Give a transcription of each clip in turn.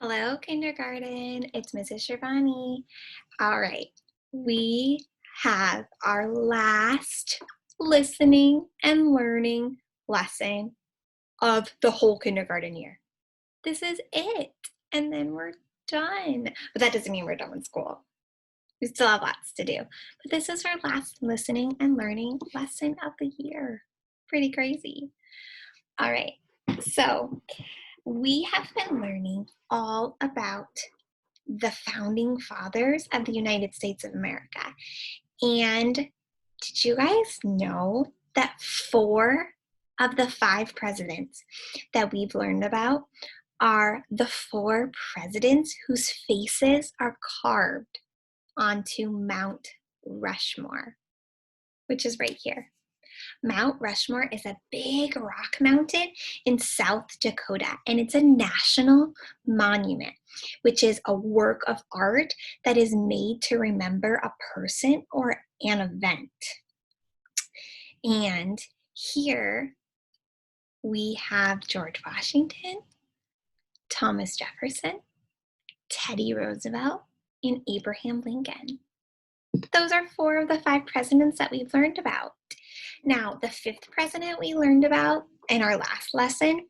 Hello, kindergarten. It's Mrs. Shivani. All right, we have our last listening and learning lesson of the whole kindergarten year. This is it, and then we're done. But that doesn't mean we're done with school. We still have lots to do. But this is our last listening and learning lesson of the year. Pretty crazy. All right, so we have been learning all about the founding fathers of the United States of America. And did you guys know that 4 of the 5 presidents that we've learned about are the 4 presidents whose faces are carved onto Mount Rushmore, which is right here. Mount Rushmore is a big rock mountain in South Dakota, and it's a national monument, which is a work of art that is made to remember a person or an event. And here we have George Washington, Thomas Jefferson, Teddy Roosevelt, and Abraham Lincoln. Those are 4 of the 5 presidents that we've learned about. Now, the 5th president we learned about in our last lesson,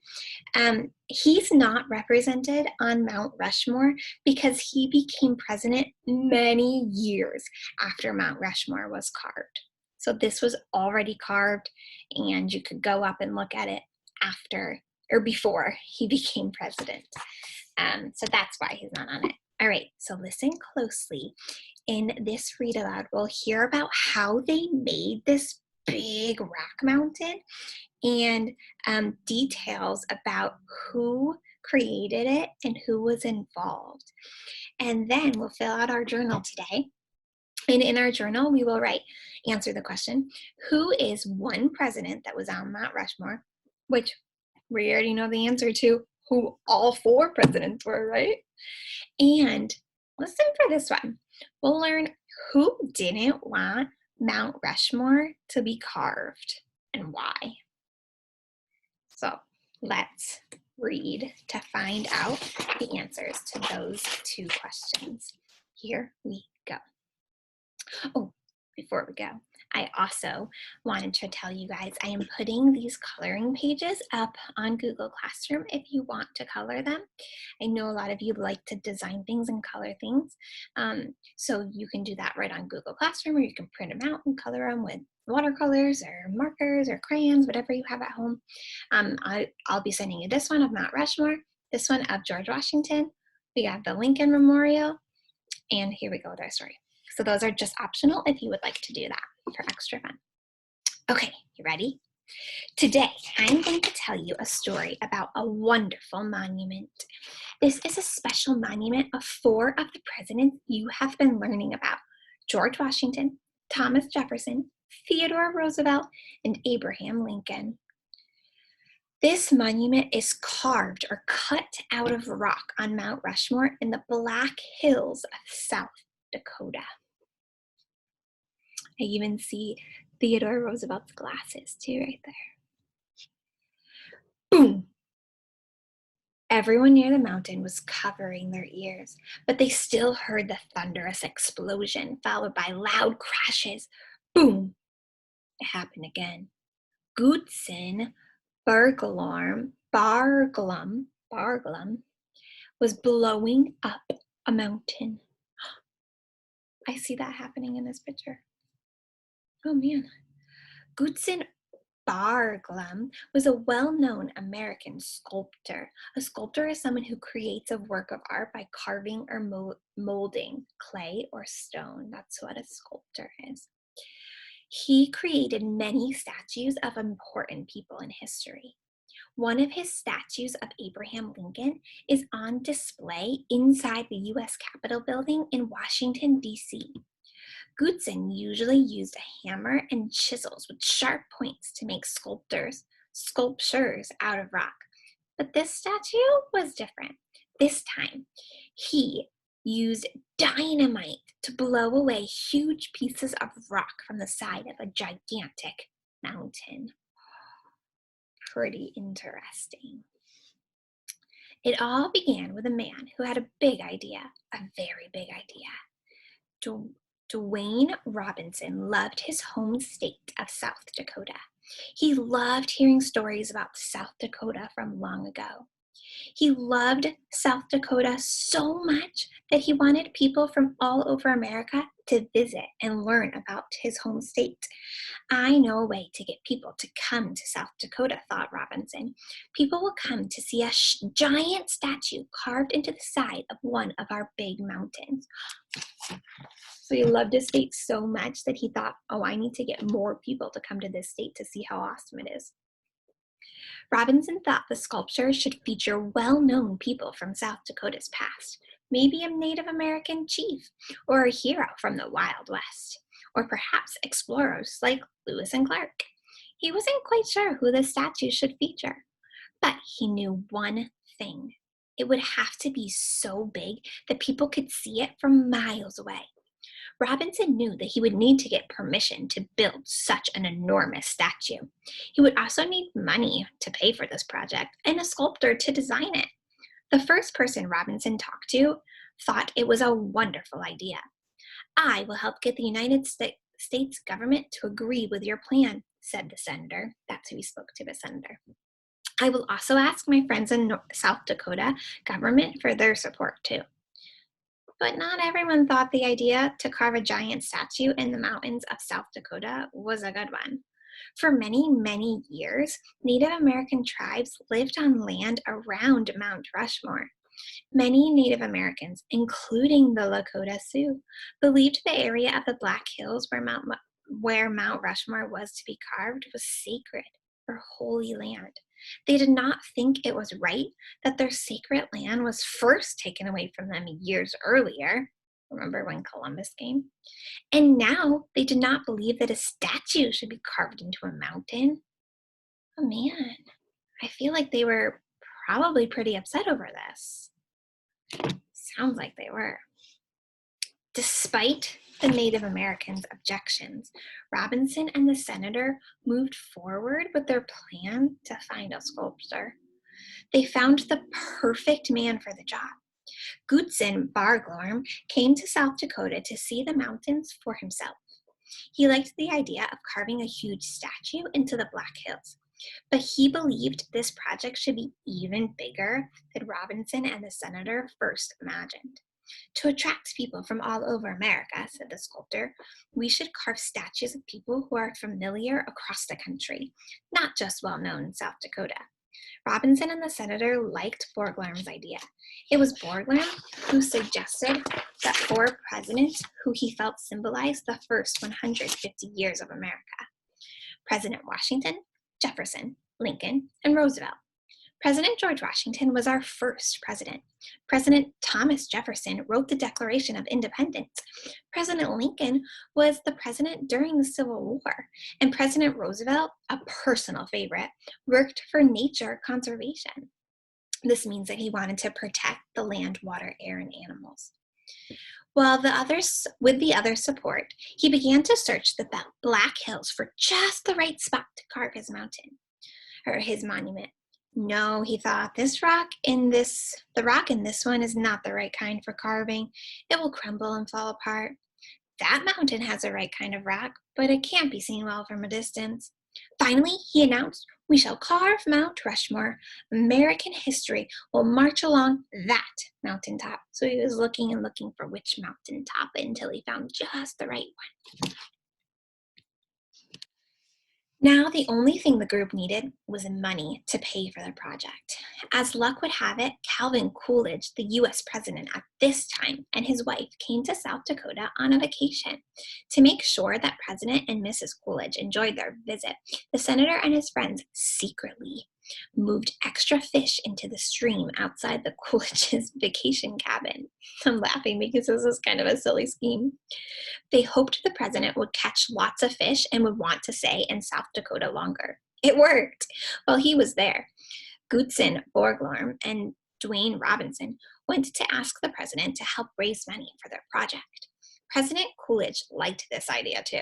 he's not represented on Mount Rushmore because he became president many years after Mount Rushmore was carved. So this was already carved, and you could go up and look at it after or before he became president. So that's why he's not on it. All right, so listen closely. In this read aloud, we'll hear about how they made this big rock mountain and details about who created it and who was involved. And then we'll fill out our journal today. And in our journal, we will write, answer the question, who is one president that was on Mount Rushmore, which we already know the answer to, who all 4 presidents were, right? And listen for this one. We'll learn who didn't want Mount Rushmore to be carved and why. So let's read to find out the answers to those 2 questions. Here we go. Oh, before we go, I also wanted to tell you guys I am putting these coloring pages up on Google Classroom if you want to color them. I know a lot of you like to design things and color things, so you can do that right on Google Classroom, or you can print them out and color them with watercolors or markers or crayons, whatever you have at home. I'll be sending you this one of Mount Rushmore, this one of George Washington. We have the Lincoln Memorial, and here we go with our story. So those are just optional if you would like to do that for extra fun. Okay, you ready? Today, I'm going to tell you a story about a wonderful monument. This is a special monument of 4 of the presidents you have been learning about: George Washington, Thomas Jefferson, Theodore Roosevelt, and Abraham Lincoln. This monument is carved or cut out of rock on Mount Rushmore in the Black Hills of South Dakota. I even see Theodore Roosevelt's glasses too right there. Boom! Everyone near the mountain was covering their ears, but they still heard the thunderous explosion followed by loud crashes. Boom! It happened again. Goodson Barglum was blowing up a mountain. I see that happening in this picture. Oh man. Goodson Barglum was a well-known American sculptor. A sculptor is someone who creates a work of art by carving or molding clay or stone. That's what a sculptor is. He created many statues of important people in history. One of his statues of Abraham Lincoln is on display inside the U.S. Capitol building in Washington, D.C. Goodson usually used a hammer and chisels with sharp points to make sculptures out of rock. But this statue was different. This time, he used dynamite to blow away huge pieces of rock from the side of a gigantic mountain. Pretty interesting. It all began with a man who had a big idea, a very big idea. Du- Dwayne Robinson loved his home state of South Dakota. He loved hearing stories about South Dakota from long ago. He loved South Dakota so much that he wanted people from all over America to visit and learn about his home state. I know a way to get people to come to South Dakota, thought Robinson. People will come to see a giant statue carved into the side of one of our big mountains. So he loved his state so much that he thought, oh, I need to get more people to come to this state to see how awesome it is. Robinson thought the sculpture should feature well-known people from South Dakota's past, maybe a Native American chief or a hero from the Wild West, or perhaps explorers like Lewis and Clark. He wasn't quite sure who the statue should feature, but he knew one thing. It would have to be so big that people could see it from miles away. Robinson knew that he would need to get permission to build such an enormous statue. He would also need money to pay for this project and a sculptor to design it. The first person Robinson talked to thought it was a wonderful idea. I will help get the United States government to agree with your plan, said the senator. That's who he spoke to, the senator. I will also ask my friends in South Dakota government for their support too. But not everyone thought the idea to carve a giant statue in the mountains of South Dakota was a good one. For many, many years, Native American tribes lived on land around Mount Rushmore. Many Native Americans, including the Lakota Sioux, believed the area of the Black Hills where Mount Rushmore was to be carved was sacred or holy land. They did not think it was right that their sacred land was first taken away from them years earlier. Remember when Columbus came? And now they did not believe that a statue should be carved into a mountain. Oh man, I feel like they were probably pretty upset over this. Sounds like they were. Despite the Native Americans' objections, Robinson and the senator moved forward with their plan to find a sculptor. They found the perfect man for the job. Goodson Barglorm came to South Dakota to see the mountains for himself. He liked the idea of carving a huge statue into the Black Hills, but he believed this project should be even bigger than Robinson and the senator first imagined. To attract people from all over America, said the sculptor, we should carve statues of people who are familiar across the country, not just well-known in South Dakota. Robinson and the senator liked Borglum's idea. It was Borglum who suggested that four presidents who he felt symbolized the first 150 years of America: President Washington, Jefferson, Lincoln, and Roosevelt. President George Washington was our first president. President Thomas Jefferson wrote the Declaration of Independence. President Lincoln was the president during the Civil War. And President Roosevelt, a personal favorite, worked for nature conservation. This means that he wanted to protect the land, water, air, and animals. With the other support, he began to search the Black Hills for just the right spot to carve his monument. No, he thought, the rock in this one is not the right kind for carving. It will crumble and fall apart. That mountain has the right kind of rock, but it can't be seen well from a distance. Finally, he announced, we shall carve Mount Rushmore. American history will march along that mountaintop. So he was looking and looking for which mountaintop until he found just the right one. Now, the only thing the group needed was money to pay for their project. As luck would have it, Calvin Coolidge, the U.S. president at this time, and his wife came to South Dakota on a vacation. To make sure that President and Mrs. Coolidge enjoyed their visit, the senator and his friends secretly moved extra fish into the stream outside the Coolidge's vacation cabin. I'm laughing because this is kind of a silly scheme. They hoped the president would catch lots of fish and would want to stay in South Dakota longer. It worked. While he was there, Goodson Borglorm and Dwayne Robinson went to ask the president to help raise money for their project. President Coolidge liked this idea too.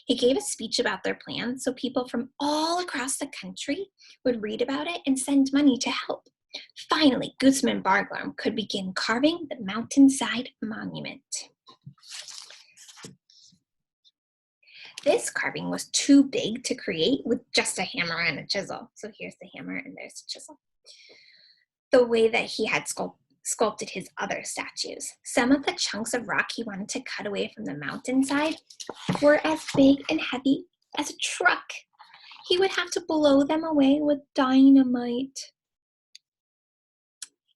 He gave a speech about their plan so people from all across the country would read about it and send money to help. Finally, Guzman Barglarm could begin carving the mountainside monument. This carving was too big to create with just a hammer and a chisel. So here's the hammer and there's the chisel. The way that he had sculpted his other statues. Some of the chunks of rock he wanted to cut away from the mountainside were as big and heavy as a truck. He would have to blow them away with dynamite.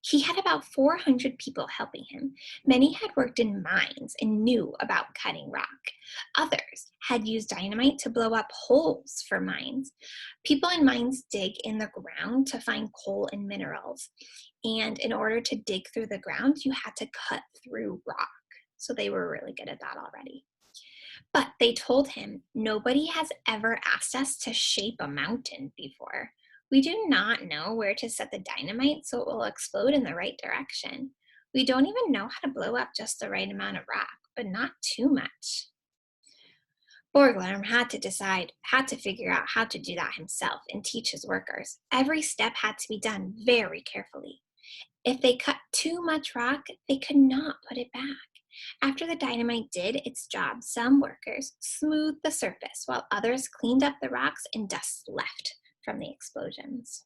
He had about 400 people helping him. Many had worked in mines and knew about cutting rock. Others had used dynamite to blow up holes for mines. People in mines dig in the ground to find coal and minerals. And in order to dig through the ground, you had to cut through rock. So they were really good at that already. But they told him, nobody has ever asked us to shape a mountain before. We do not know where to set the dynamite so it will explode in the right direction. We don't even know how to blow up just the right amount of rock, but not too much. Borglum had to figure out how to do that himself and teach his workers. Every step had to be done very carefully. If they cut too much rock, they could not put it back. After the dynamite did its job, some workers smoothed the surface while others cleaned up the rocks and dust left from the explosions.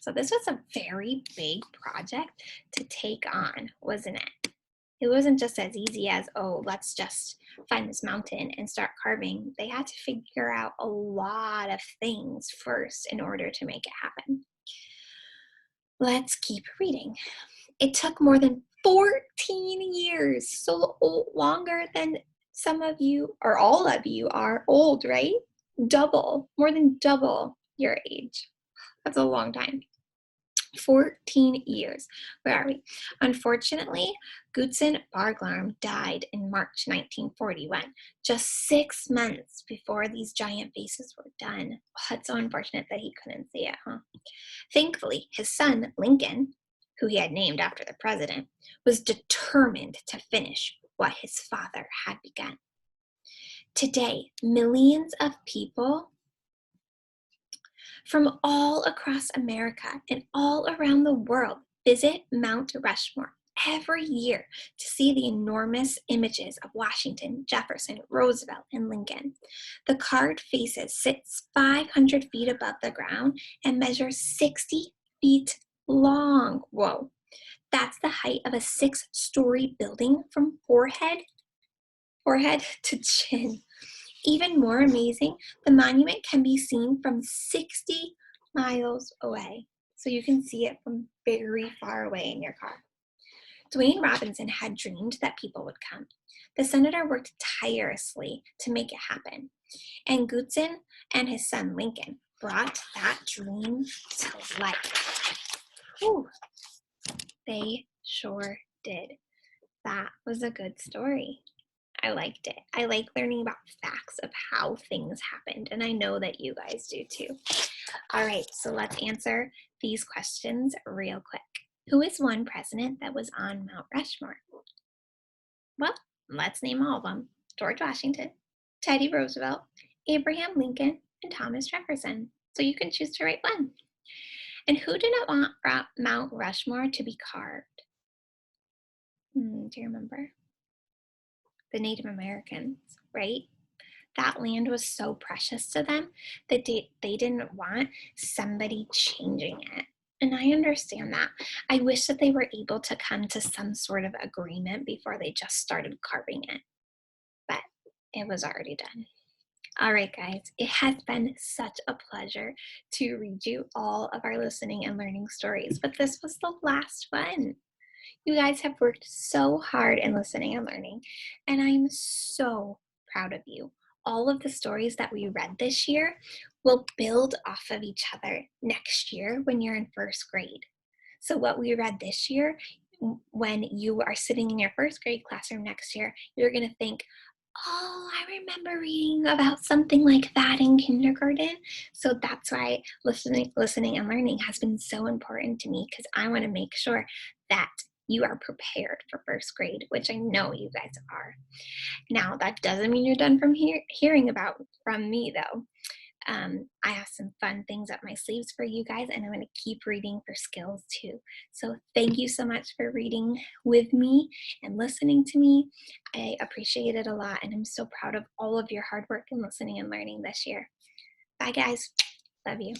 So this was a very big project to take on, wasn't it? It wasn't just as easy as, oh, let's just find this mountain and start carving. They had to figure out a lot of things first in order to make it happen. Let's keep reading. It took more than 14 years, so longer than some of you or all of you are old, right? More than double your age. That's a long time. 14 years. Where are we? Unfortunately, Goodson Barglarm died in March 1941, just 6 months before these giant faces were done. Oh, it's so unfortunate that he couldn't see it, huh? Thankfully, his son, Lincoln, who he had named after the president, was determined to finish what his father had begun. Today, millions of people from all across America and all around the world visit Mount Rushmore every year to see the enormous images of Washington, Jefferson, Roosevelt, and Lincoln. The carved faces sits 500 feet above the ground and measures 60 feet long. Whoa, that's the height of a 6-story building from forehead to chin. Even more amazing, the monument can be seen from 60 miles away. So you can see it from very far away in your car. Dwayne Robinson had dreamed that people would come. The senator worked tirelessly to make it happen. And Goodson and his son Lincoln brought that dream to life. Whew. They sure did. That was a good story. I liked it. I like learning about facts of how things happened, and I know that you guys do too. All right, so let's answer these questions real quick. Who is one president that was on Mount Rushmore? Well, let's name all of them. George Washington, Teddy Roosevelt, Abraham Lincoln, and Thomas Jefferson. So you can choose to write one. And who did not want Mount Rushmore to be carved? Do you remember? The Native Americans, right? That land was so precious to them that they didn't want somebody changing it. And I understand that. I wish that they were able to come to some sort of agreement before they just started carving it. But it was already done. All right, guys, it has been such a pleasure to read you all of our listening and learning stories, but this was the last one. You guys have worked so hard in listening and learning, and I'm so proud of you. All of the stories that we read this year will build off of each other next year when you're in first grade. So what we read this year, when you are sitting in your first grade classroom next year, you're going to think, oh, I remember reading about something like that in kindergarten. So that's why listening and learning has been so important to me, because I want to make sure that you are prepared for first grade, which I know you guys are. Now, that doesn't mean you're done from hearing about from me, though. I have some fun things up my sleeves for you guys, and I'm going to keep reading for skills too. So thank you so much for reading with me and listening to me. I appreciate it a lot, and I'm so proud of all of your hard work in listening and learning this year. Bye, guys. Love you.